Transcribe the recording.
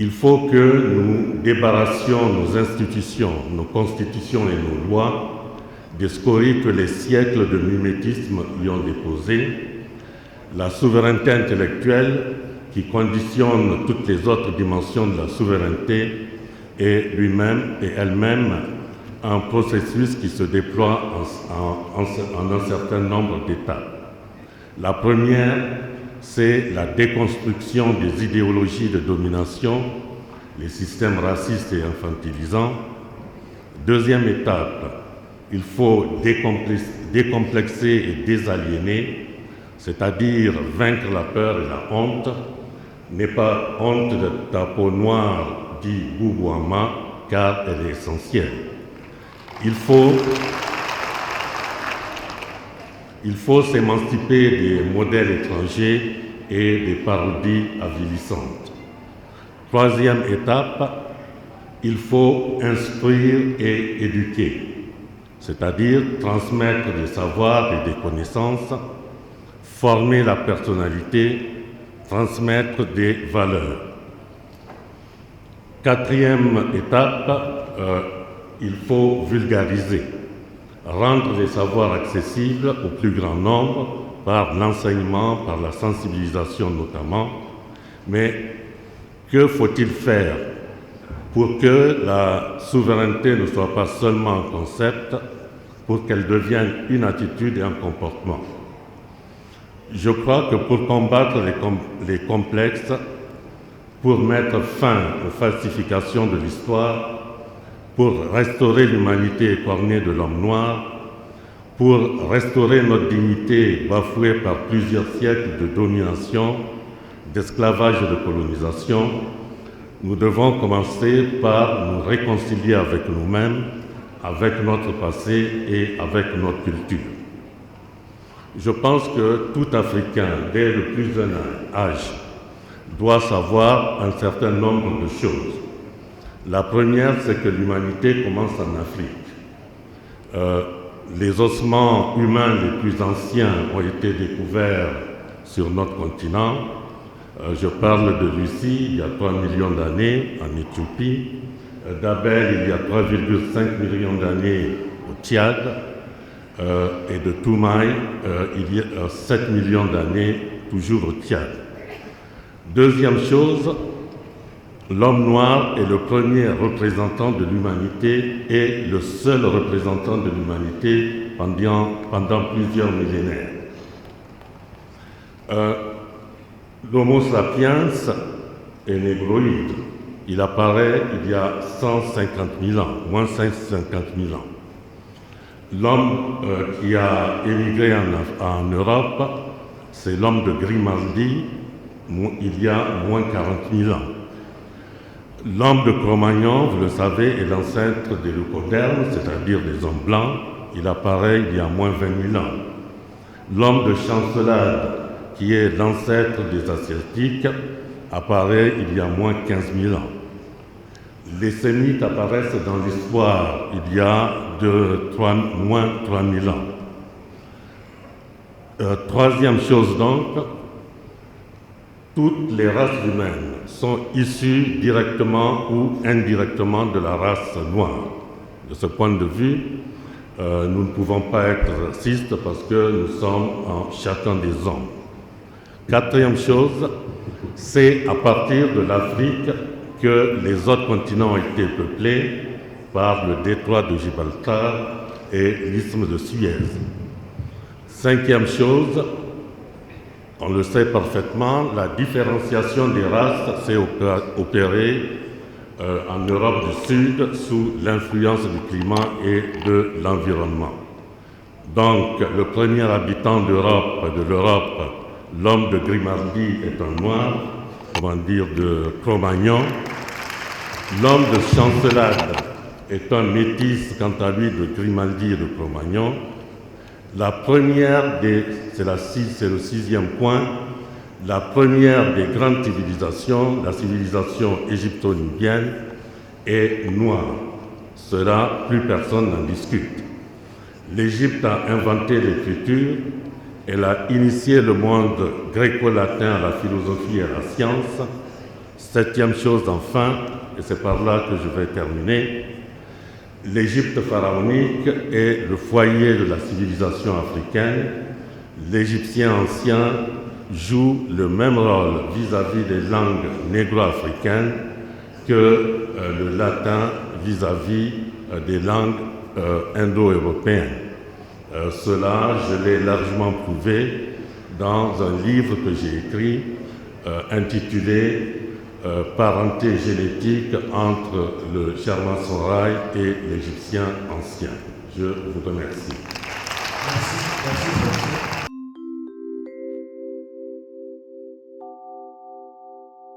Il faut que nous débarrassions nos institutions, nos constitutions et nos lois des scories que les siècles de mimétisme y ont déposées. La souveraineté intellectuelle qui conditionne toutes les autres dimensions de la souveraineté est lui-même et elle-même un processus qui se déploie en un certain nombre d'étapes. La première, c'est la déconstruction des idéologies de domination, les systèmes racistes et infantilisants. Deuxième étape, il faut décomplexer et désaliéner, c'est-à-dire vaincre la peur et la honte. N'aie pas honte de ta peau noire, dit Boubouama, car elle est essentielle. Il faut s'émanciper des modèles étrangers et des parodies avilissantes. Troisième étape, il faut instruire et éduquer, c'est-à-dire transmettre des savoirs et des connaissances, former la personnalité, transmettre des valeurs. Quatrième étape, il faut vulgariser, rendre les savoirs accessibles au plus grand nombre par l'enseignement, par la sensibilisation notamment. Mais que faut-il faire pour que la souveraineté ne soit pas seulement un concept, pour qu'elle devienne une attitude et un comportement? Je crois que pour combattre les complexes, pour mettre fin aux falsifications de l'histoire, pour restaurer l'humanité écornée de l'homme noir, pour restaurer notre dignité bafouée par plusieurs siècles de domination, d'esclavage et de colonisation, nous devons commencer par nous réconcilier avec nous-mêmes, avec notre passé et avec notre culture. Je pense que tout Africain, dès le plus jeune âge, doit savoir un certain nombre de choses. La première, c'est que l'humanité commence en Afrique. Les ossements humains les plus anciens ont été découverts sur notre continent. Je parle de Lucie, il y a 3 millions d'années en Éthiopie, d'Abel, il y a 3,5 millions d'années au Tchad, et de Toumaï, il y a 7 millions d'années toujours au Tchad. Deuxième chose, l'homme noir est le premier représentant de l'humanité et le seul représentant de l'humanité pendant plusieurs millénaires. L'Homo sapiens est négroïde. Il apparaît il y a 150 000 ans, moins 150 000 ans. L'homme qui a émigré en Europe, c'est l'homme de Grimaldi, il y a moins 40 000 ans. L'homme de Cro-Magnon, vous le savez, est l'ancêtre des leucodermes, c'est-à-dire des hommes blancs. Il apparaît il y a moins 20 000 ans. L'homme de Chancelade, qui est l'ancêtre des Asiatiques, apparaît il y a moins 15 000 ans. Les Sémites apparaissent dans l'histoire il y a moins 3 000 ans. Troisième chose donc, toutes les races humaines sont issues directement ou indirectement de la race noire. De ce point de vue, nous ne pouvons pas être racistes parce que nous sommes en chacun des hommes. Quatrième chose, c'est à partir de l'Afrique que les autres continents ont été peuplés par le détroit de Gibraltar et l'isthme de Suez. Cinquième chose, on le sait parfaitement, la différenciation des races s'est opérée en Europe du Sud sous l'influence du climat et de l'environnement. Donc, le premier habitant de l'Europe, l'homme de Grimaldi est un noir, comment dire, de Cro-Magnon. L'homme de Chancelade est un métis, quant à lui, de Grimaldi et de Cro-Magnon. La première c'est le sixième point, la première des grandes civilisations, la civilisation égypto-nubienne, est noire. Cela, plus personne n'en discute. L'Égypte a inventé l'écriture, elle a initié le monde gréco-latin à la philosophie et à la science. Septième chose enfin, et c'est par là que je vais terminer, l'Égypte pharaonique est le foyer de la civilisation africaine. L'Égyptien ancien joue le même rôle vis-à-vis des langues négro-africaines que le latin vis-à-vis des langues indo-européennes. Cela, je l'ai largement prouvé dans un livre que j'ai écrit intitulé Parenté génétique entre le Charmansoraï et l'Égyptien ancien. Je vous remercie. Merci.